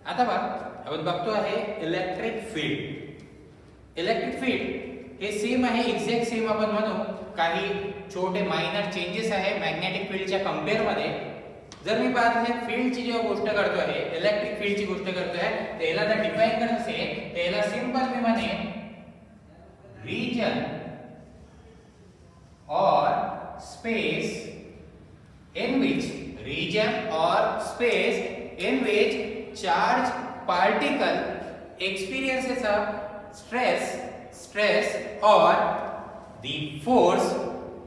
आता बघ आपण बघतो आहे इलेक्ट्रिक फील्ड. इलेक्ट्रिक फील्ड हे सेम आहे, एक्झॅक्ट सेम आपण म्हणू. काही छोटे मायनर चेंजेस आहे मॅग्नेटिक फील्डच्या कंपेअर मध्ये. जर मी पाहत असेल फील्डची जेव्हा गोष्ट करतो आहे, इलेक्ट्रिक फील्डची गोष्ट करतो आहे, तर याला जर डिफाइन करत असेल तर याला सिंपल मी म्हणेन region or space in which charge particle experiences a stress or the force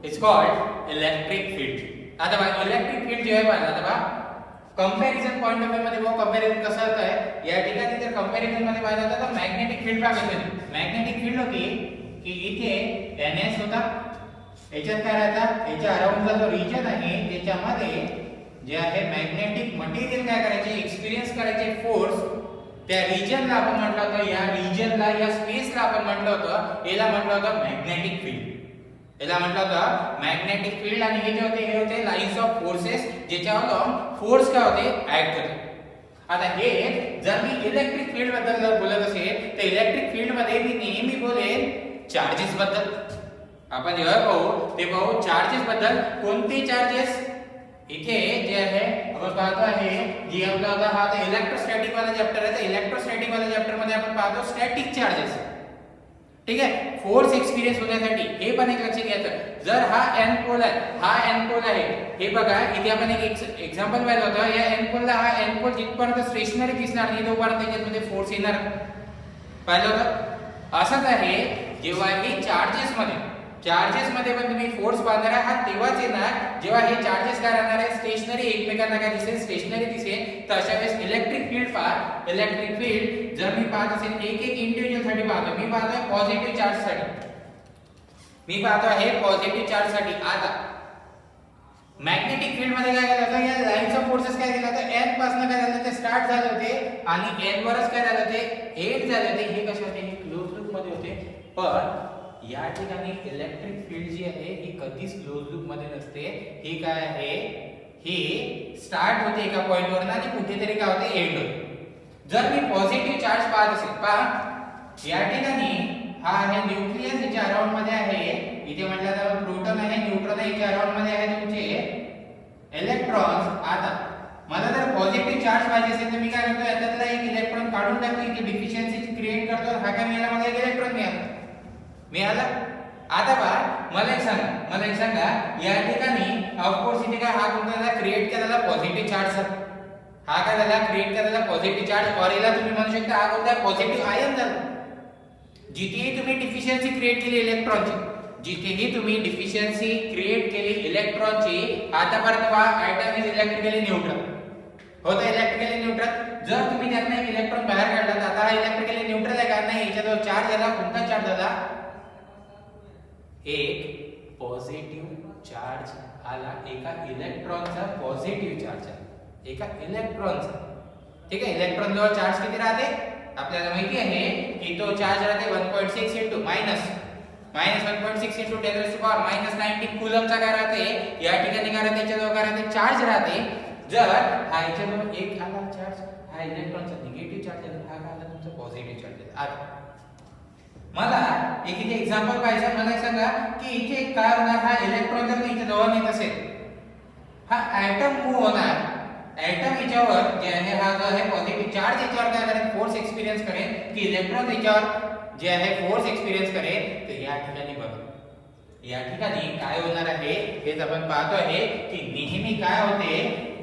is called electric field. आता बघा इलेक्ट्रिक फील्ड जे आहे पाहिलं, आता बघा कंपॅरिझन पॉइंट ऑफ व्ह्यू मध्ये बघा कंपॅरिझन कसं होत आहे. या ठिकाणी जर कंपॅरिझन मध्ये पाहिलं तर मॅग्नेटिक फील्ड बघायचं. मॅग्नेटिक फील्ड होती की इथे NS होता, याच्यात काय राहता, याच्या अराउंडचा जो रिजन आहे त्याच्यामध्ये जे आहे मॅग्नेटिक मटेरियल काय करायचे, एक्सपिरियन्स करायचे फोर्स. त्या रिजनला आपण म्हटलं होतं, या रिजनला या स्पेसला आपण म्हटलं होतं, याला म्हटलं होतं मॅग्नेटिक फील्ड. याला म्हटलं होतं मॅग्नेटिक फील्ड. आणि हे जे होते हे होते लाईन्स ऑफ फोर्सेस ज्याच्यावर फोर्स काय होते ऍक्ट होते. आता हे जर मी इलेक्ट्रिक फील्ड बद्दल जर बोलत असेल तर इलेक्ट्रिक फील्ड मध्ये मी नेहमी बोलेन चार्जेस बद्दल. आपण जेव्हा पाहू ते पाहू चार्जेस बद्दल. कोणते चार्जेस इथे जे आहे आपण पाहतो आहे, जी आपला होता हा इलेक्ट्रोस्टॅटिक वाला चॅप्टर आहे. तर इलेक्ट्रोस्टॅटिक वाला चॅप्टर मध्ये आपण पाहतो स्टॅटिक चार्जेस. ठीक आहे, फोर्स एक्सपिरियन्स होण्यासाठी हे पण एक लक्षात घ्यायचं. जर हा एन पोल आहे, हा एन पोल आहे, हे बघा इथे आपण एक एक्झाम्पल पाहिलं होतं. या एन पोलला हा एन पोल जिथपर्यंत स्टेशनरी दिसणार नाही तोपर्यंत त्याच्यामध्ये फोर्स येणार पाहिलं होतं. असंच आहे जेव्हा हे चार्जेस मध्ये पण तुम्ही फोर्स बांधणार आहात तेव्हाच येणार जेव्हा हे चार्जेस काय राहणार आहे स्टेशनरी, एकमेकांना काय दिसेल स्टेशनरी दिसेल. तर अशा वेळेस इलेक्ट्रिक फील्ड जर मी पाहत असेल एक इंडिव्हिज्युअल साठी पाहतो. मी पाहतोय पॉझिटिव्ह चार्ज साठी, मी पाहतो आहे पॉझिटिव्ह चार्ज साठी. आता मॅग्नेटिक फील्ड मध्ये काय केलं होतं, या लाईन्स ऑफ फोर्सेस काय केलं होतं, एन पासून काय झालं ते स्टार्ट झाले होते आणि एन वरच काय झालं ते एंड झाले होते. हे कसे होते, हे क्लोज लूप मध्ये होते. पण या ठिकाणी इलेक्ट्रिक फील्ड जी आहे ही कधीच क्लोज लूप मध्ये नसते. हे काय आहे, हे स्टार्ट होते एका पॉइंट वर आणि कुठेतरी काय होते एंड होते. जर मी पॉझिटिव्ह चार्ज पाहत असेल, पहा या ठिकाणी हा आहे न्यूक्लियस, याच्या अराउंड मध्ये आहे. इथे म्हटलं तर प्रोटॉन आहे, न्यूट्रॉन आहे, याच्या अराउंड मध्ये आहे तुमचे इलेक्ट्रॉन्स. आता मला जर पॉझिटिव्ह चार्ज पाहिजे असेल तर मी काय करतो, याच्यातला एक इलेक्ट्रॉन काढून टाकतो, इथे डिफिशियन्सी क्रिएट करतो. हा काय मिळाला, मला एक इलेक्ट्रॉन मिळाला. आता पहा मला एक सांगा या ठिकाणी ऑफकोर्स इथे काय हा कोणता क्रिएट केलेला पॉझिटिव्ह चार्ज, हा काय झाला क्रिएट केलेला पॉझिटिव्ह चार्ज. और याला तुम्ही म्हणू शकता हा कोणता पॉझिटिव्ह आयन झाला. जिथेही तुम्ही डिफिशियन्सी क्रिएट केली इलेक्ट्रॉनची, आतापर्यंत पहा ऍटम इज इलेक्ट्रिकली न्यूट्रल होता, इलेक्ट्रिकली न्यूट्रल. जर तुम्ही त्यातनं एक इलेक्ट्रॉन बाहेर काढला तर आता हा इलेक्ट्रिकली न्यूट्रल आहे का नाही, याच्याजवळ चार्ज झाला. कोणता चार्ज झाला, एक पॉझिटिव्ह चार्ज आला एका इलेक्ट्रॉनचा, पॉझिटिव्ह चार्ज आला एका इलेक्ट्रॉनचा. ठीक आहे, इलेक्ट्रॉन जवळ चार्ज किती राहते आपल्याला माहिती आहे की तो चार्ज राहते 1.6 इंटू मायनस 1.6 इंटू 10⁻⁻⁹ कुलमचा काय राहते. या ठिकाणी काय राहते, याच्याजवळ काय राहते चार्ज राहते. जर हा याच्याजवळ एक आला चार्ज, हा इलेक्ट्रॉनचा निगेटिव्ह चार्ज आहे, हा काय आला तुमचा पॉझिटिव्ह चार्ज आहे. आता मला एक इथे एक्झाम्पल पाहिजे. मला सांगा की इथे काय होणार, हा इलेक्ट्रॉन जर इथे जवळ येत असेल, हा ऍटम मूव्ह होणार. ऍटम याच्यावर जे आहे हा जो आहे पॉझिटिव्ह चार्ज याच्यावर काय करेल, फोर्स एक्सपिरियन्स करेल. की इलेक्ट्रॉन याच्यावर जे आहे फोर्स एक्सपिरियन्स करेल. तर या ठिकाणी बघा, या ठिकाणी काय होणार आहे हेच आपण पाहतो आहे की नेहमी काय होते,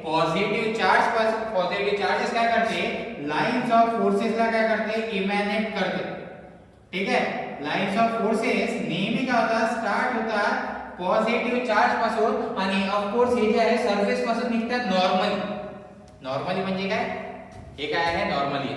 पॉझिटिव्ह चार्जेस काय करते, लाईन्स ऑफ फोर्सेसला काय करते, इमॅनेट करते. ठीक आहे, लाईन्स ऑफ फोर्सेस नेहमी काय होतात, स्टार्ट होतात पॉझिटिव्ह चार्ज पासून आणि ऑफ कोर्स हे जे आहे सरफेस पासून निघतात नॉर्मली म्हणजे काय, हे काय आहे नॉर्मली,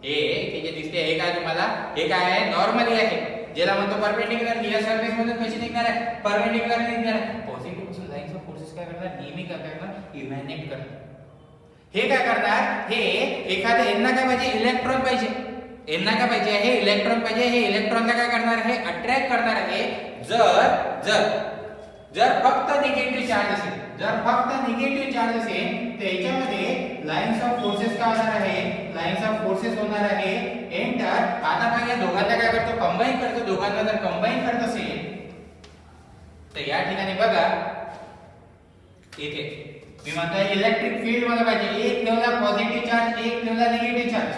हे जे दिसते हे काय तुम्हाला, हे काय आहे नॉर्मली आहे. ज्याला म्हणतो परपेंडिक्युलर, या सरफेस मधून कशी निघणार आहे, परपेंडिक्युलर निघणार आहे. पॉझिटिव्ह पासून लाईन्स ऑफ फोर्सेस काय करणार, नेहमी काय करणार, इमॅनेट करणार. हे काय करणार, हे एखाद्या यांना काय पाहिजे, इलेक्ट्रॉन पाहिजे. यांना काय पाहिजे, हे इलेक्ट्रॉन पाहिजे. हे इलेक्ट्रॉनला काय करणार आहे, अट्रॅक्ट करणार आहे. जर फक्त निगेटिव्ह चार्ज असेल, तर याच्यामध्ये लाईन्स ऑफ फोर्सेस काय होणार आहे, लाईन्स ऑफ फोर्सेस होणार आहे एंटर. आता काय या दोघांना काय करतो कंबाईन करतो. दोघांना जर कंबाईन करत असेल तर या ठिकाणी बघा इथे मी म्हणतो इलेक्ट्रिक फील्ड मला पाहिजे. एक ठेवला पॉझिटिव्ह चार्ज, एक ठेवला निगेटिव्ह चार्ज.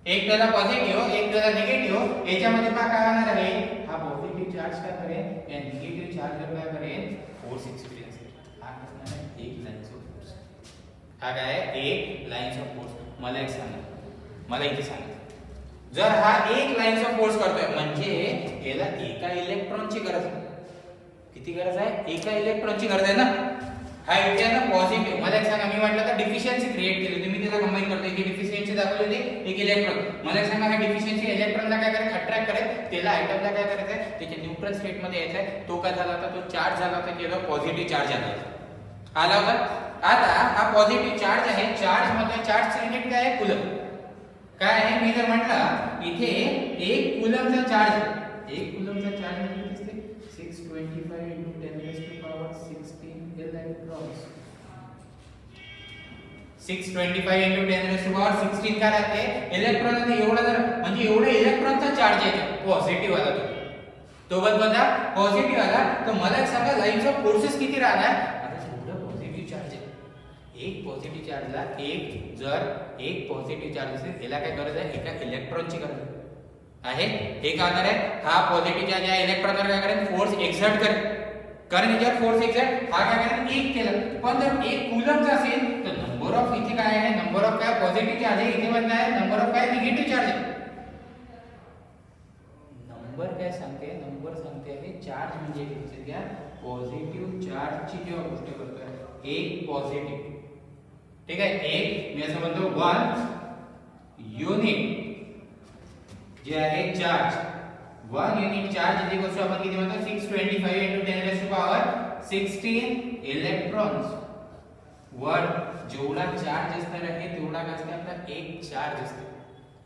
एक ठेवला पॉझिटिव्ह, एक ठेवला निगेटिव्ह. याच्यामध्ये काय होणार आहे हा पॉझिटिव्ह चार्ज काय करेल या निगेटिव्ह चार्जवर काय करेल फोर्स एक्सपीरियन्स करेल. हा असणार आहे एक लाईन्स ऑफ फोर्स. हा काय आहे एक लाईन्स ऑफ फोर्स. मला एक सांगा, मला इथे सांगा जर हा एक लाईन्स ऑफ फोर्स करतोय म्हणजे याला एका इलेक्ट्रॉनची गरज आहे. किती गरज आहे? एका इलेक्ट्रॉनची गरज आहे ना. हा इथे आहे ना पॉझिटिव्ह. मला एक सांगा मी म्हटलं तर डिफिशियन्सी क्रिएट केली होती, मी त्याला कंबाईन करतोय की डिफिशियन्सी दाखवली होती एक इलेक्ट्रॉन. मला एक सांगा हा डिफिशियन्सी इलेक्ट्रॉनला काय करेल अट्रॅक्ट करेल. त्याला आयटमला काय करायचं आहे त्याच्या न्यूट्रल स्टेट मध्ये यायचं आहे. तो काय झाला होता तो चार्ज झाला होता त्याला पॉझिटिव्ह चार्ज आला होता. आता हा पॉझिटिव्ह चार्ज आहे. चार्ज मध्ये चार्जची युनिट काय आहे कूलम. काय आहे मी जर म्हटलं इथे एक कूलमचा चार्ज आहे. एक कूलमचा चार्ज म्हणजे किती असते 625 into 10 raised to power 16 electrons. 625 into 10 raised to power 16 काय राहते इलेक्ट्रॉन आहे. एवढा जर म्हणजे एवढा इलेक्ट्रॉनचा चार्ज आहे पॉझिटिव्ह वाला तो बघा पॉझिटिव्ह आला तर मला सांगा लाईन्स ऑफ फोर्सेस किती राहणार. आता एवढा पॉझिटिव्ह चार्ज आहे. एक पॉझिटिव्ह चार्जला एक पॉझिटिव्ह चार्ज असेल याला काय गरज आहे एका इलेक्ट्रॉनची गरज आहे. हे काय होणार आहे हा पॉझिटिव्ह चार्ज या इलेक्ट्रॉनवर काय करेल फोर्स एक्झर्ट करेल. कारण याच्यावर फोर्स एक्झर्ट हा काय करेल एक केलं. पण जर एक कूलमचा असेल तर नंबर ऑफ इथे काय आहे नंबर ऑफ काय पॉझिटिव्ह चार्ज आहे इथे पण काय नंबर ऑफ काय निगेटिव्ह चार्ज आहे. नंबर काय सांगते नंबर सांगते आहे चार्ज म्हणजे लक्षात घ्या पॉझिटिव्ह चार्जची जेव्हा गोष्ट करतोय एक पॉझिटिव्ह ठीक आहे एक मी असं म्हणतो 1 युनिट जे आहे चार्ज 1 युनिट चार्ज इथे गोष्ट आपण किती म्हणतो 625 into 10 raised to power 16 electrons वर जेवढा चार्ज असणार आहे तेवढा काय असते आपला एक चार्ज असते.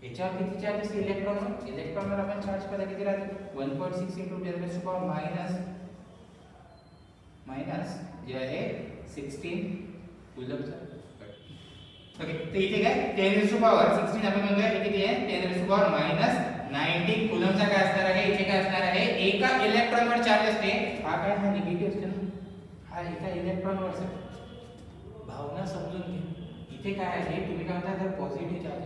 याच्यावर किती चार्ज असते इलेक्ट्रॉनवर आपण चार्ज पदा किती राहते 1.6 into 10 raised to power minus जे आहे 16 कूलमचा. ओके तर इथे काय 10 raised to power 16 आपण म्हणतोय हे किती आहे 10 raised to power -19 कूलमचा काय असणार आहे इथे काय असणार आहे एका इलेक्ट्रॉनवर चार्ज असते. हा काय हा निगेटिव्ह असते ना हा एका इलेक्ट्रॉनवर असते. भावना समजून घ्या. इथे काय आहे तुम्ही काय म्हणता जर पॉझिटिव्ह चार्ज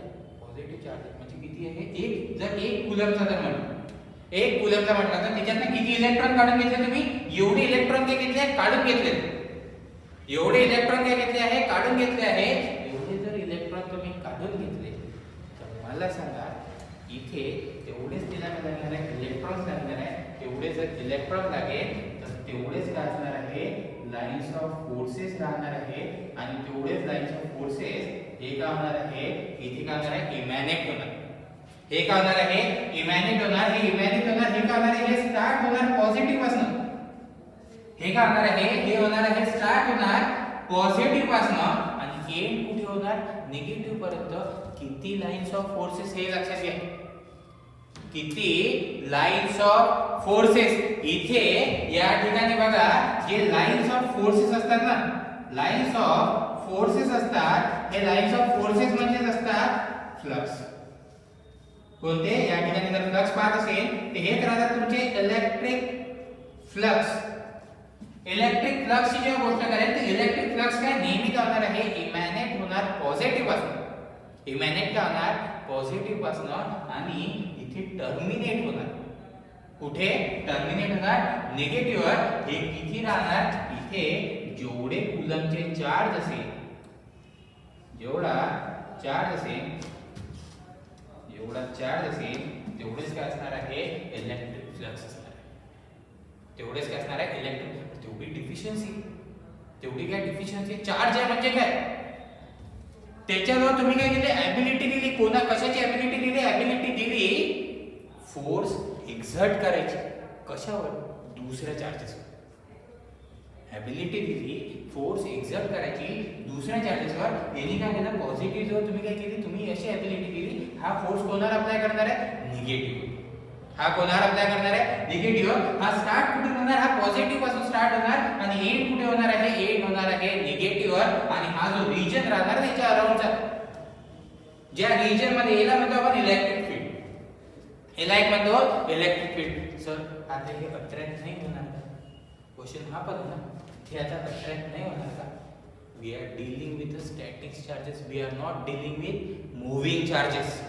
म्हणजे किती आहे एक जर एक कूलमचा जर म्हटलं एक कूलमचा म्हटलं तर त्याच्यातनं किती इलेक्ट्रॉन काढून घेतले तुम्ही एवढे इलेक्ट्रॉन काय घेतले काढून घेतले. एवढे इलेक्ट्रॉन काय घेतले आहे काढून घेतले आहे. एवढे जर इलेक्ट्रॉन तुम्ही काढून घेतले तर मला सांगा इथे तेवढेच तिला काय लागणार आहे इलेक्ट्रॉन्स लागणार आहे. तेवढे जर इलेक्ट्रॉन लागेल तर तेवढेच काय असणार आहे लाईन्स ऑफ फोर्सेस राहणार आहे. आणि तेवढेच लाईन्स ऑफ फोर्सेस हे काय होणार आहे इथे काय होणार आहे इमॅनेट होणार. हे काय होणार आहे इमॅनेट होणार. हे इमॅनेट होणार हे काय होणार आहे हे स्टार्ट होणार पॉझिटिव्ह पासून. हे काय होणार आहे हे होणार आहे स्टार्ट होणार पॉझिटिव्ह पासून आणि एंड कुठे होणार निगेटिव्ह पर्यंत. किती लाईन्स ऑफ फोर्सेस हे लक्षात घ्या किती लाईन्स ऑफ फोर्सेस. इथे या ठिकाणी बघा जे लाईन्स ऑफ फोर्सेस असतात ना लाईन्स ऑफ फोर्सेस असतात हे लाईन्स ऑफ फोर्सेस म्हणजे असतात फ्लक्स. कोणते या ठिकाणी जर फ्लक्स पाहत असेल तर हेच राहतात तुमचे इलेक्ट्रिक फ्लक्स. इलेक्ट्रिक फ्लक्सची जेव्हा गोष्ट करेल तर इलेक्ट्रिक फ्लक्स काय नेहमी होणार आहे इमॅनेट होणार पॉझिटिव्ह पासून. इमॅनेट काय होणार पॉझिटिव्ह पासून आणि इथे टर्मिनेट होणार कुठे टर्मिनेट होणार निगेटिव्हवर. हे किती राहणार इथे जेवढे कूलमचे चार्ज असेल जेवढा चार्ज असेल तेवढेच काय असणार आहे इलेक्ट्रिक फ्लक्स असणार आहे. तेवढेच काय असणार आहे इलेक्ट्रिक. तेवढी डिफिशियन्सी चार्ज आहे म्हणजे काय त्याच्यावर तुम्ही काय दिले ॲबिलिटी दिली. कोणा कशाची ॲबिलिटी दिली ॲबिलिटी दिली फोर्स एक्झर्ट करायची कशावर दुसऱ्या चार्जेसवर. ॲबिलिटी दिली फोर्स एक्झर्ट करायची दुसऱ्या चार्जेसवर. यांनी काय केलं पॉझिटिव्ह जर तुम्ही काय केली तुम्ही अशी ॲबिलिटी दिली हा फोर्स कोणावर अप्लाय करणार आहे निगेटिव्ह. हा कोणावर अप्लाय करणार आहे निगेटिव्ह. हा स्टार्ट कुठे होणार हा पॉझिटिव्ह पासून स्टार्ट होणार आणि एंड कुठे होणार आहे एंड होणार आहे निगेटिव्हवर. आणि हा जो रिजन राहणार त्याच्या अराउंडचा ज्या रिजन मध्ये याला म्हणतो आपण इलेक्ट्रिक फील्ड, याला एक म्हणतो इलेक्ट्रिक फील्ड. सर आता हे अट्रॅक्ट नाही होणार का? क्वेश्चन हा पण ना, हे आता अट्रॅक्ट नाही होणार का? We are dealing with static charges, we are not dealing with moving charges.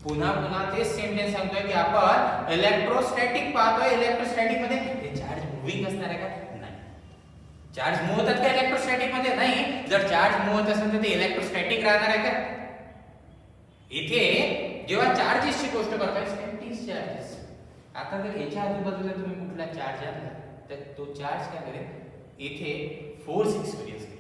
पुन्हा पुन्हा तेच सेंटेन्स सांगतोय की आपण इलेक्ट्रोस्टॅटिक पाहतोय. इलेक्ट्रोस्टॅटिक मध्ये हे चार्ज मूव्हिंग असणार आहे का? नाही. चार्ज मूव्ह होतात का इलेक्ट्रोस्टॅटिक मध्ये? नाही. जर चार्ज मूव्ह होत असेल तर ते इलेक्ट्रोस्टॅटिक राहणार आहे का? इथे जेव्हा चार्जेसची गोष्ट करतोय, स्टॅटिक चार्जेस, आता जर याच्या आजूबाजूला तुम्ही कुठला चार्ज आणला तर तो चार्ज काय करेल? इथे फोर्स एक्सपिरियन्स करेल.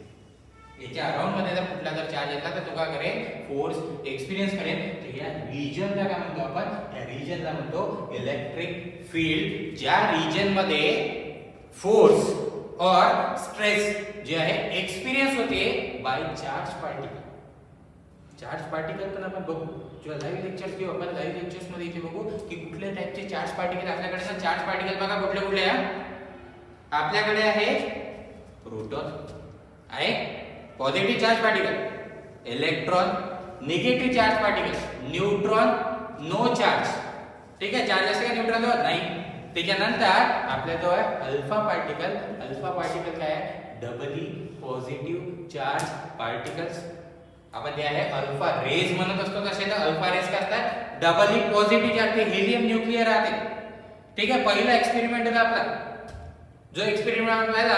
याच्या अराउंड मध्ये जर कुठला जर चार्ज येतला तर तो काय करेल? फोर्स एक्सपिरियन्स करेल. तर या रिजनला काय म्हणतो आपण? या रिजनला म्हणतो इलेक्ट्रिक फील्ड. ज्या रिजन मध्ये फोर्स और स्ट्रेस जे आहे एक्सपिरियन्स होते by charge particle. Charge particle पण आपण बघू जेव्हा लाईव्ह लेक्चर्स घेऊ आपण. लाईव्ह लेक्चर्स मध्ये इथे बघू की कुठल्या टाइपचे चार्ज पार्टिकल आपल्याकडे आहेत. चार्ज पार्टिकल बघा कुठले कुठले आहे आपल्याकडे आहे. प्रोटॉन आहे, positive charge particle, electron, negative charge particle, neutron, no charge. ठीक आहे, चार्ज असते का न्यूट्रॉन जवळ? नाही. त्याच्यानंतर आपल्याजवळ अल्फा पार्टिकल. अल्फा पार्टिकल काय आहे? डबली पॉझिटिव्ह चार्ज पार्टिकल्स. आपण ते आहे अल्फा रेज म्हणत असतो. कसे तर अल्फा रेज करतात डबली पॉझिटिव्ह चार्ज. ते हेलियम न्यूक्लियर राहते. ठीक आहे, पहिला एक्सपेरिमेंट होता आपला. जो एक्सपेरिमेंट पाहिला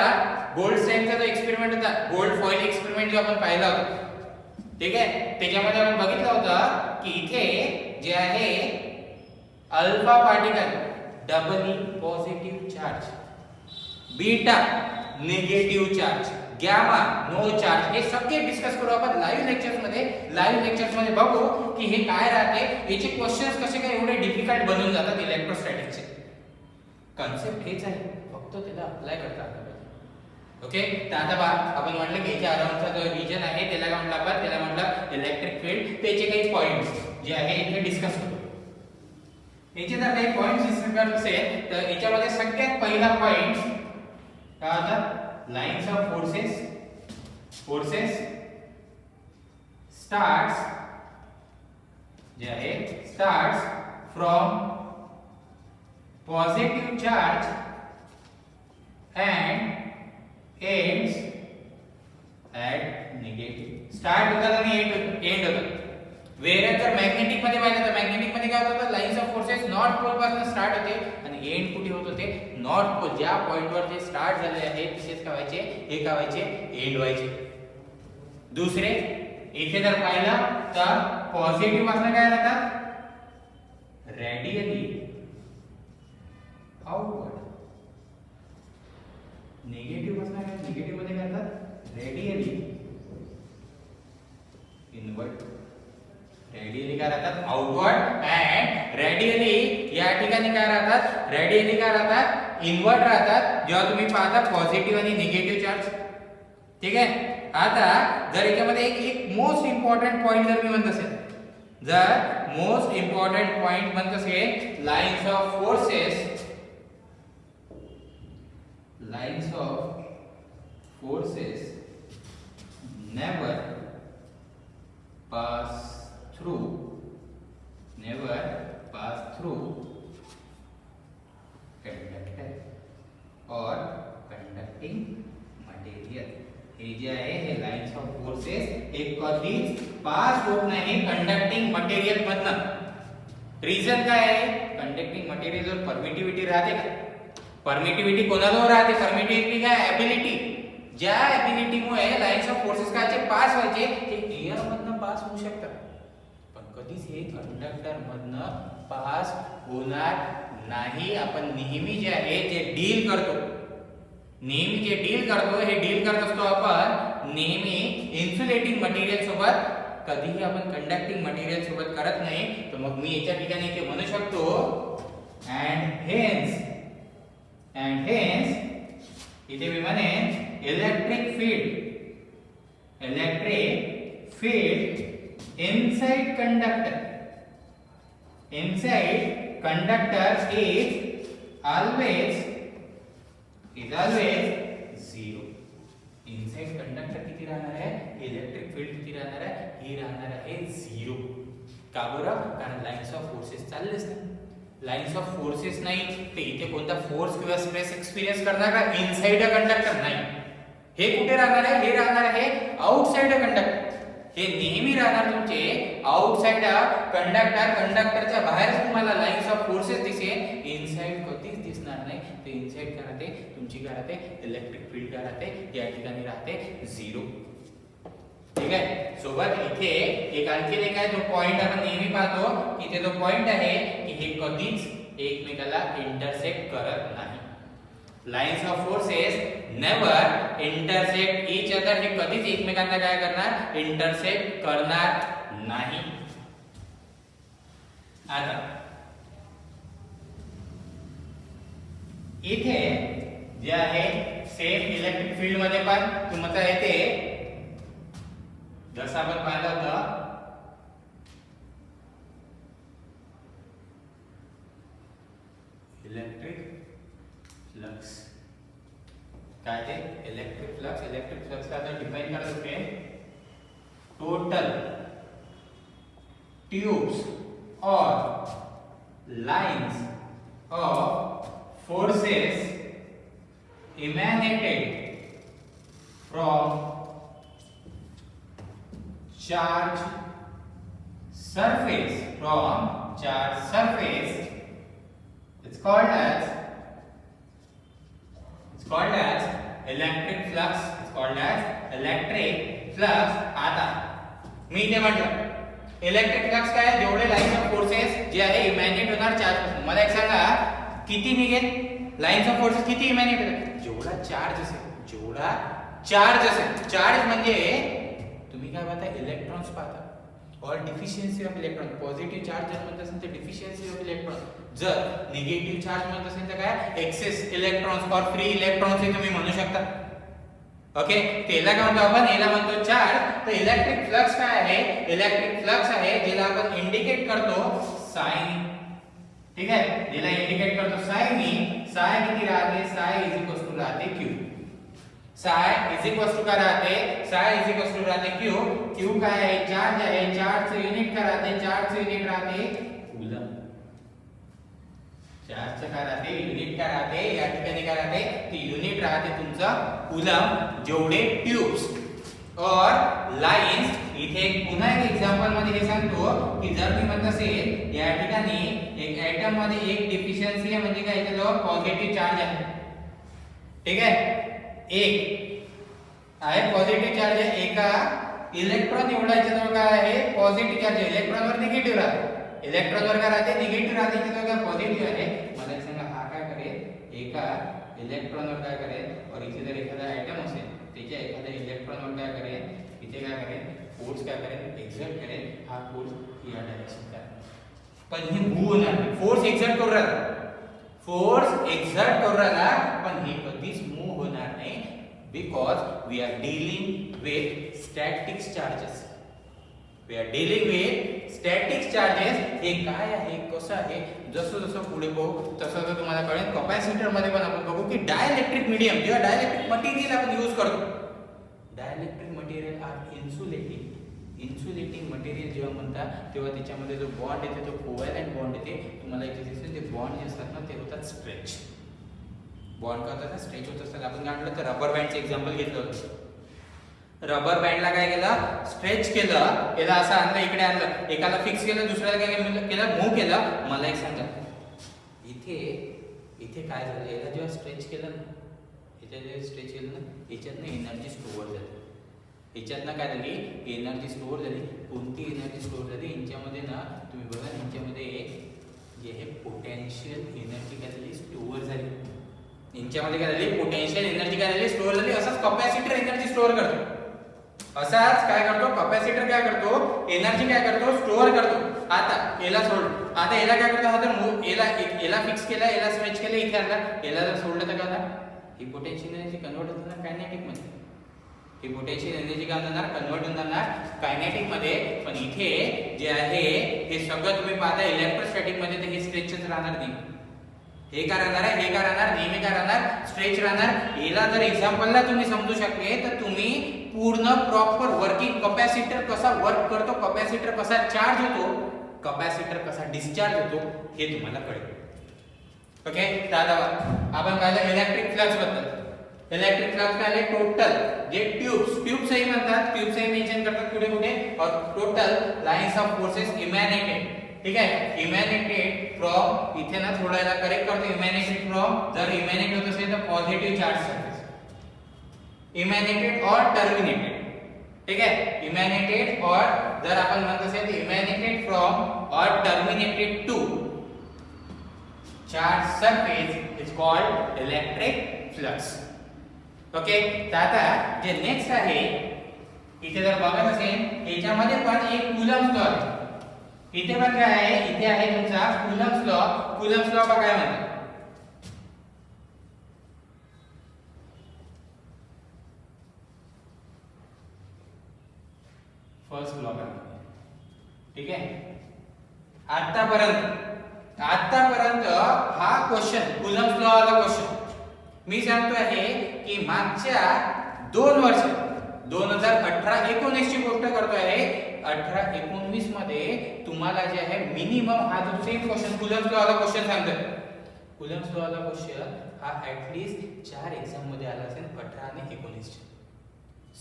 गोल्ड सेनचा जो एक्सपेरिमेंट होता, गोल्ड फॉइल एक्सपेरिमेंट जो आपण पाहिला होता. ठीक आहे, त्याच्यामध्ये आपण बघितलं होतं की इथे जे आहे alpha particle doubly positive charge, beta negative charge, gamma no charge. हे सगळे डिस्कस करू आपण लाईव्ह लेक्चर्स मध्ये. लाईव्ह लेक्चर्स मध्ये बघू की हे काय राहते. याचे क्वेश्चन्स कसे काय एवढे डिफिकल्ट बनून जातात इलेक्ट्रोस्टॅटिक्सचे. कन्सेप्ट हेच आहे, फक्त त्याला अप्लाय करता आलं पाहिजे. ओके, तर आता बघा आपण म्हटलं की याच्या अराउंडचा जो रिजन आहे त्याला काय म्हटलं आपण? त्याला म्हटलं इलेक्ट्रिक फील्ड. त्याचे काही पॉइंट्स जे आहे इथे डिस्कस करू. याचे जर काही पॉइंट्स डिस्कस करत असेल तर याच्यामध्ये सगळ्यात पहिला पॉइंट काय होता? Lines of forces. Forces starts जे आहे starts from positive charge and ends at negative. Start होतात आणि एंड होतात. वेगळ्या जर मॅग्नेटिक मध्ये पाहिलं तर मॅग्नेटिक मध्ये काय होतं? Lines of forces north pole पासून स्टार्ट होते आणि एंड कुठे होत होते? North pole. ज्या पॉइंट वर ते स्टार्ट झाले आहे तसेच काय व्हायचे? हे काय व्हायचे? एंड व्हायचे. दुसरे इथे जर पाहिलं तर पॉझिटिव्ह पासून काय राहतात? Radially outward. निगेटिव्ह पासून काय? निगेटिव्ह मध्ये काय राहतात? Radially inward. रेडियली काय राहतात? आउटवर्ड. अँड रेडियली या ठिकाणी काय राहतात? रेडियली काय राहतात? इनवर्ड राहतात जेव्हा तुम्ही पाहता पॉझिटिव्ह आणि निगेटिव्ह चार्ज. ठीक आहे, आता जर याच्यामध्ये एक मोस्ट इम्पॉर्टंट पॉइंट जर मी म्हणत असेल, जर मोस्ट इम्पॉर्टंट पॉइंट म्हणत असेल lines of forces, lines of forces never pass through conductor or conducting material. हे जे आहे हे लाइन्स ऑफ फोर्सेस हे कधीच पास होत नाही कंडक्टिंग मटेरियल मधनं. रीजन काय आहे? कंडक्टिंग मटेरियलवर परमिटिव्हिटी राहते का? परमिटिव्हिटी कोणाजवळ राहते? परमिटिव्हिटी काय? एबिलिटी. ज्या एबिलिटीमुळे लाइन्स ऑफ फोर्सेस कायचे पास व्हायचे ते एअर मधनं पास होऊ शकतात, पण कधीच हे कंडक्टर मधनं पास होणार नाही. आपण नेहमी जे आहे जे डील करतो, नेहमी जे डील करतो हे डील करत असतो आपण नेहमी इन्सुलेटिंग मटेरियल सोबत, कधीही आपण कंडक्टिंग मटेरियल सोबत करत नाही. तर मग मी याच्या ठिकाणी ते म्हणू शकतो अँड हेन्स इथे मी म्हणेन electric field inside conductor is always zero. Inside conductor किती राहणार आहे? इलेक्ट्रिक फील्ड किती राहणार आहे? ही राहणार आहे 0. का बरं? कारण लाईन्स ऑफ फोर्सेस चाललेच नाही. लाईन्स ऑफ फोर्सेस नाही ते इथे कोणता फोर्स किंवा स्ट्रेस एक्सपिरियन्स करणार का? इनसाइड अ कंडक्टर नाही. हे कुठे राहणार आहे? हे राहणार आहे आउटसाइड अ कंडक्टर. हे नेहमी राहणार तुमचे आउटसाइड अ कंडक्टर. कंडक्टरच्या बाहेरच तुम्हाला लाईन्स ऑफ फोर्सेस दिसेल. इनसाइड कधीच दिसणार नाही. ते इनसाइड काय राहते? तुमची काय राहते? इलेक्ट्रिक फील्ड काय राहते? या ठिकाणी राहते 0. ठीक आहे. सोबत इथे एक आणखी एक आहे जो पॉइंट आपण नेहमी पाहतो की इथे जो पॉइंट आहे की हे कधीच एकमेकाला इंटरसेक्ट करत नाही. Lines of forces never intersect each other. हे कधीच एकमेकांना काय करणार? इंटरसेक्ट करणार नाही. आता इथे जे आहे सेम इलेक्ट्रिक फील्ड मध्ये पण तुम्हाला येते जसं आपण पाहिलं होतं इलेक्ट्रिक फ्लक्स. काय ते? Electric flux. इलेक्ट्रिक फ्लक्स का आता डिफाइन कर सकते हैं टोटल ट्यूब्स और lines of forces emanated from charge surface. From charge surface it's called as electric flux. It's called as electric flux. आता मी इथे म्हटलं इलेक्ट्रिक फ्लक्स काय? जेवढे लाईन्स ऑफ फोर्सेस जे आहे इमॅनेट होणार चार्ज पासून. मला एक सांगा किती निघेल? लाईन्स ऑफ फोर्सेस किती इमॅनेट होतात? जेवढा चार्ज असेल. जेवढा चार्ज असेल. चार्ज म्हणजे तुम्ही काय पाहता? इलेक्ट्रॉन्स पाहता. और deficiency of electron. Positive charge जर म्हणत असेल तर डिफिशियन्सी ऑफ इलेक्ट्रॉन. जर निगेटिव्ह चार्ज म्हणत असेल तर काय? एक्सेस इलेक्ट्रॉन्स और फ्री इलेक्ट्रॉन्स हे तुम्ही म्हणू शकता. ओके. त्याला काय म्हणतो आपण? याला म्हणतो चार्ज. तर इलेक्ट्रिक फ्लक्स काय आहे? इलेक्ट्रिक फ्लक्स आहे ज्याला आपण इंडिकेट करतो साइन. ठीक आहे. याला इंडिकेट करतो साइन नी. साय किती राहते? साय इज इक्वल टू राहते क्यू. साय इज इक्वल टू काय राहते? साय इज इक्वल टू राहते क्यू. क्यू काय आहे? चार्ज आहे. चार्जचं युनिट काय राहते? चार्जचं युनिट राहते कूलम. चार्जचं काय राहते? युनिट काय राहते? या ठिकाणी काय राहते? ते युनिट राहते तुमचं कूलम. जेवढे ट्यूब्स और लाइन्स. इथे पुन्हा एक एक्झाम्पल मध्ये हे सांगतो की जर मी म्हणत असेल या ठिकाणी एक एटम मध्ये एक डिफिशियन्सी आहे म्हणजे काय? याच्याजवळ पॉझिटिव्ह चार्ज आहे. ठीक आहे. एक आहे पॉझिटिव्ह चार्ज आहे. एका इलेक्ट्रॉन एवढा याच्याजवळ काय आहे? पॉझिटिव्ह चार्ज आहे. इलेक्ट्रॉन वर निगेटिव्ह राहते. इलेक्ट्रॉन वर काय राहते? निगेटिव्ह राहते. याच्याजवळ काय? पॉझिटिव्ह आहे. मला एक सांगा हा काय करेल? एका इलेक्ट्रॉन वर काय करेल? और इथे जर एखादा एटम असेल त्याच्या एखाद्या इलेक्ट्रॉन वर काय करेल? इथे काय करेल? फोर्स काय करेल? एक्झर्ट करेल. हा फोर्स या डायरेक्शन करेल. पण हे मूव्ह होणार नाही. फोर्स एक्झर्ट करू राहिला. फोर्स एक्झर्ट करू राहिला पण हे कधीच मूव्ह होणार नाही. Because we are dealing with static charges. We are dealing with static charges. हे काय आहे? कसं आहे? जसं जसं पुढे बघू तसं तसं तुम्हाला कळेल. कॅपॅसिटर मध्ये पण आपण बघू की डायइलेक्ट्रिक मीडियम जेव्हा डायइलेक्ट्रिक मटेरियल आपण यूज करतो. Dielectric material are insulating. Insulating material जेव्हा म्हणतात तेव्हा त्याच्यामध्ये जो बॉन्ड येते तो कोव्हॅलेंट बॉन्ड येते. तुम्हाला इथे दिसेल ते बॉन्ड जे असतात ना ते होतात स्ट्रेच. बॉन्ड का होतात? स्ट्रेच होत असतात. आपण काय म्हटलं तर रबर बँडचं एक्झाम्पल घेतलं होतं. रबर बँडला काय केलं? स्ट्रेच केलं. याला असं आणलं इकडे आणलं. एकाला फिक्स केलं दुसऱ्याला काय केलं? मूव्ह केलं. मला एक सांगा इथे काय झालं? याला जेव्हा स्ट्रेच केलं ना याच्या जेव्हा स्ट्रेच केलं ना याच्यातनं एनर्जी स्टोअर झाली. याच्यातनं काय झाली? एनर्जी स्टोअर झाली. कोणती एनर्जी स्टोअर झाली? यांच्यामध्ये ना तुम्ही बघा यांच्यामध्ये जे हे पोटेन्शियल एनर्जी काय झाली? स्टोअर झाली. यांच्यामध्ये काय झाली? पोटेन्शियल एनर्जी काय झाली? स्टोअर झाली. असाच कॅपॅसिटर एनर्जी स्टोअर करतो. असाच काय करतो? कॅपॅसिटर काय करतो? एनर्जी काय करतो? स्टोअर करतो. आता याला सोड. आता याला काय करतो? हा तर याला फिक्स केला. याला स्विच केलं. इथे आणला. याला जर सोडलं तर काय होणार? ही पोटेन्शियल एनर्जी कन्वर्ट होणार कायनेटिक मध्ये. ही पोटेन्शियल एनर्जी काय होणार? कन्वर्ट होणार कायनेटिक मध्ये. पण इथे जे आहे हे सगळं तुम्ही पाहता इलेक्ट्रोस्टॅटिक मध्ये तर हे स्ट्रेचच राहणार नाही. हे काय राहणार आहे? हे काय राहणार? नेहमी काय राहणार? स्ट्रेच राहणार. याला जर एक्झाम्पलला तुम्ही समजू शकले तर तुम्ही पूर्ण प्रॉपर वर्किंग कॅपॅसिटर कसा वर्क करतो, कॅपॅसिटर कसा चार्ज होतो कॅपॅसिटर कसा डिस्चार्ज होतो हे तुम्हाला कळेल. ओके, तर आता आपण पाहिलं इलेक्ट्रिक फ्लक्स बद्दल. इलेक्ट्रिक फ्लक्स काय टोटल जे ट्यूब्सही म्हणतात, ट्यूब्सही मेंशन करतात कुठे कुठे, और टोटल लाइन्स ऑफ फोर्सेस इमॅनेटेड. ठीक आहे, इमॅनेटेड फ्रॉम, इथे ना थोडा याला करेक्ट करतो, इमॅनेटेड फ्रॉम, जर इमॅनेट होत असेल तर पॉझिटिव्ह चार्ज सरफेस, इमॅनेटेड और टर्मिनेटेड. ठीक आहे, इमॅनेटेड और जर आपण म्हणत असेल तर emanated from or terminated to charge surface is called electric flux. Okay, तर आता जे नेक्स्ट आहे, इथे जर बघत असेल याच्यामध्ये पण एक कुलम्स लॉ आहे. इथे पण काय आहे, इथे आहे तुमचा कुलम्स लॉ. कुलम्स लॉ काय म्हणतात, फर्स्ट लॉ काय म्हणतात. ठीक आहे, आतापर्यंत हा क्वेश्चन कुलम्स लॉ वाला क्वेश्चन मी सांगतो आहे की मागच्या 2 वर्ष 2018-19 ची गोष्ट करतो आहे. 18-19 मध्ये तुम्हाला जे आहे मिनिमम हा जो सेम क्वेश्चन कुलम्स लॉ वाला क्वेश्चन सांगतोय. कुलम्स लॉ वाला क्वेश्चन हा ऍटलीस्ट 4 एक्झाम मध्ये आला असेल 18 आणि 19 चे.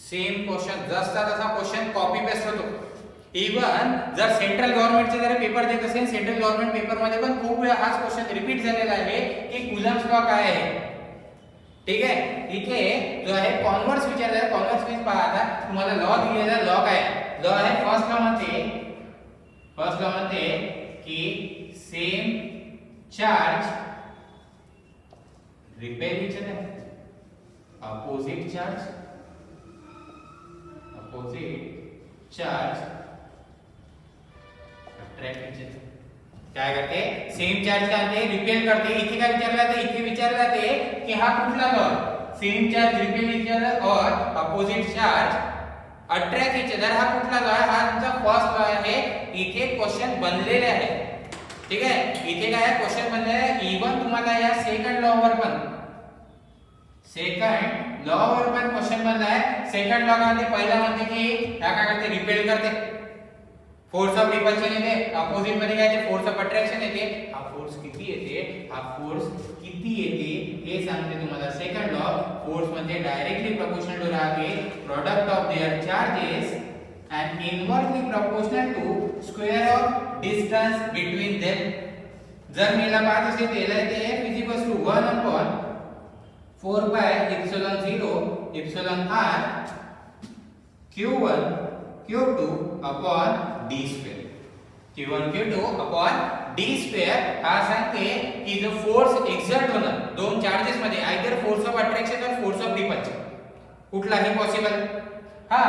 सेम क्वेश्चन जसा तसा क्वेश्चन कॉपी पेस्ट होतो. इवन जर सेंट्रल गव्हर्नमेंटचे जर पेपर देत असेल, सेंट्रल गव्हर्नमेंट पेपर मध्ये पण खूप वेळा हाच क्वेश्चन रिपीट झालेला आहे की कुलम्स लॉ काय आहे. ठीक आहे, इथे जो आहे कॉन्व्हर्स विचारला आहे. कॉन्व्हर्स मीन्स पहा, आता तुम्हाला लॉ दिलेला लॉ काय लॉ आहे. फर्स्ट लॉ म्हणते की same charge repel each other, opposite charge attract each other. काय करते, सेम चार्ज काय करते, रिपेल करते. इथे काय विचारलं जाते, इथे विचारलं जाते की हा कुठला law, same charge repel each other और opposite charge attract each other, हा कुठला लॉ आहे. हा तुमचा फर्स्ट लॉ आहे. इथे क्वेश्चन बनलेले आहे. ठीक आहे, इथे काय क्वेश्चन बनलेले आहे. इवन तुम्हाला या सेकंड लॉ वर पण क्वेश्चन बनला आहे. सेकंड लॉ काय म्हणते, पहिला म्हणते की हा काय करते, रिपेल करते, फोर्स ऑफ रिपल्शन येते. अपोजिट मध्ये काय येते, फोर्स ऑफ अट्रॅक्शन येते. हा फोर्स किती येते हे सांगते तुम्हाला सेकंड लॉ. फोर्स मध्ये डायरेक्टली प्रोपोर्शनल टू राहते product of their charges and inversely proportional to square of distance between them. जर मी याला पाहत असेल तर याला येते F is equals to 1 upon 4 pi epsilon 0 epsilon r q1 q2 upon d square. q1 q2 upon d square हा सांगते की जो फोर्स एक्झर्ट होणार दोन चार्जेस मध्ये, either force of attraction or force of repulsion, कुठलाही पॉसिबल. हा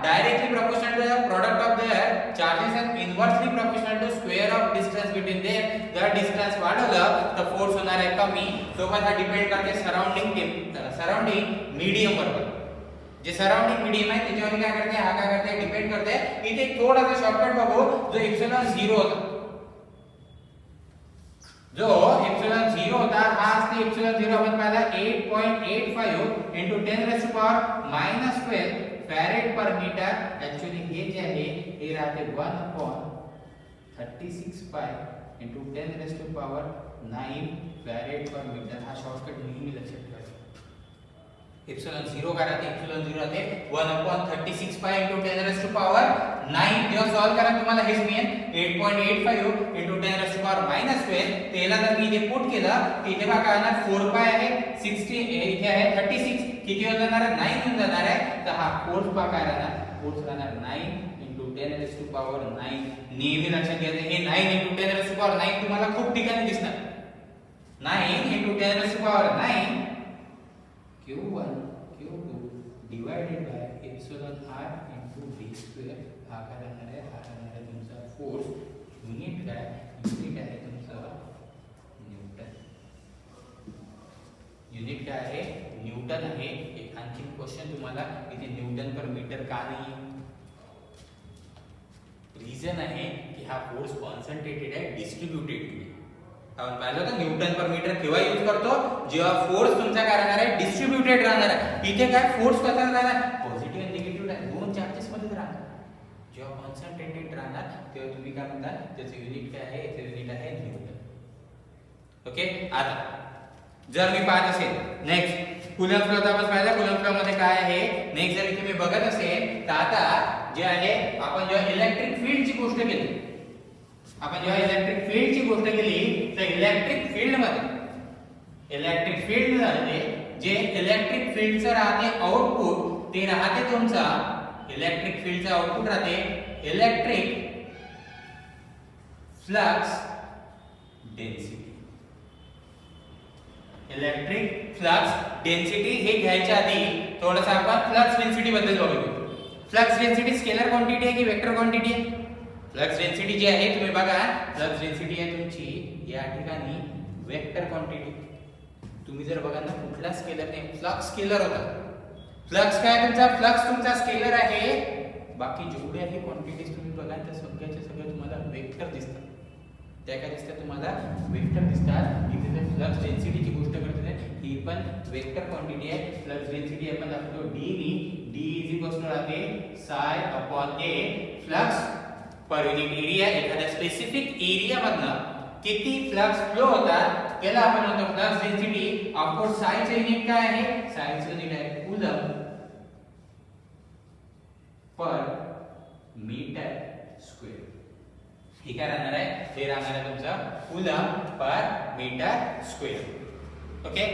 directly proportional to the product of their charges and inversely proportional to square of distance between them. जर डिस्टन्स वाढवलं तर फोर्स होणार आहे कमी. सोबत हा डिपेंड करते सराउंडिंग मीडियम वर. जे सराउंडिंग मीडियम आहे त्याच्यावर काय करते, हा काय करते, डिपेंड करते. इथे थोडासा शॉर्टकट बघू. जो एप्सिलॉन 0 होता, जो एप्सिलॉन 0 होता, हा असते एप्सिलॉन 0 आपण पाहिला 8.85 into 10 raised to power -12 farad per meter. Actually हे जे आहे हे राहते 1/36 पाय into 10 raised to power 9 farad per meter. हा शॉर्टकट नेहमी लक्षात ठेवायचा. एप्सिलॉन 0 काय राहते, एप्सिलॉन 0 राहते 1/36 पाय into 10 raised to power 9. जेव्हा सॉल्व करा तुम्हाला हेच मिळेल 8.85 into 10 raised to power -12. त्याला जर मी इथे पुट केलं तर इथे बघा काय येणार, 4 पाय आहे 60, इथे आहे 36, किती होऊन जाणार आहे, 9 होऊन जाणार आहे. तर हा फोर्स पा काय राहणार, फोर्स राहणार 9 into 10 raised to power 9. नेहमी लक्षात घ्यायचं हे 9 into 10 raised to power 9 तुम्हाला खूप ठिकाणी दिसणार. 9 into 10 raised to power 9 q1 q2 divided by epsilon r into d square. हा काय राहणार आहे, हा राहणार आहे तुमचा फोर्स. युनिट काय, युनिट आहे तुमचा न्यूटन. युनिट काय आहे, न्यूटन आहे. एक आणखी क्वेश्चन तुम्हाला इथे न्यूटन पर मीटर का नाही. रीजन आहे की हा फोर्स कॉन्सन्ट्रेटेड आहे, डिस्ट्रीब्युटेड नाही. आपण पाहिलं होतं न्यूटन पर मीटर केव्हा यूज करतो, जेव्हा फोर्स तुमचा काय राहणार आहे, डिस्ट्रीब्युटेड राहणार आहे. इथे काय फोर्स कसा राहणार, पॉझिटिव्ह आणि निगेटिव्ह आहे, दोन चार्जेस मध्ये राहणार. जेव्हा कॉन्सन्ट्रेटेड राहणार तेव्हा तुम्ही काय म्हणता त्याचं युनिट काय आहे, याचं युनिट आहे न्यूटन. ओके. आता जर मी पाहत असेल नेक्स्ट कुलम फ्लो आपण पाहिला, कुलम फ्लो मध्ये काय आहे. नेक्स्ट जर तुम्ही बघत असेल तर आता जे आहे आपण जेव्हा इलेक्ट्रिक फील्डची गोष्ट केली, आपण जेव्हा इलेक्ट्रिक फील्डची गोष्ट केली तर इलेक्ट्रिक फील्ड मध्ये जे इलेक्ट्रिक फील्डचं राहते आउटपुट ते राहते तुमचा इलेक्ट्रिक फील्डचं आउटपुट राहते electric flux density. Electric flux density हे घ्यायच्या आधी थोडंसं आपण फ्लक्स डेन्सिटी बद्दल बघूया. फ्लक्स डेन्सिटी स्केलर क्वांटिटी आहे की वेक्टर क्वांटिटी आहे. फ्लक्स डेन्सिटी जी आहे तुम्ही बघा, फ्लक्स डेन्सिटी आहे तुमची या ठिकाणी वेक्टर क्वांटिटी. तुम्ही जर बघा ना कुठला स्केलर नाही, फ्लक्स स्केलर होता. फ्लक्स काय तुमचा, फ्लक्स तुमचा स्केलर आहे. बाकी जेवढे आहे क्वांटिटीज तुम्ही बघा त्या सगळ्याच्या सगळ्या तुम्हाला वेक्टर दिसतात. त्या काय दिसतात तुम्हाला वेक्टर दिसतात. इथे जर फ्लक्स डेन्सिटीची गोष्ट करते ही पण वेक्टर क्वांटिटी आहे. फ्लक्स डेन्सिटी आपण दाखवतो dV, d is equal to आहे psi upon a flux per unit area. एखाद्या स्पेसिफिक एरिया मधनं किती फ्लक्स फ्लो होतात त्याला आपण म्हणतो flux density. Of course psi चे युनिट काय आहे, psi चे युनिट आहे कूलम पर मीटर स्क्वेअर. हे काय राहणार आहे, हे राहणार आहे तुमचं coulomb per meter square. Okay.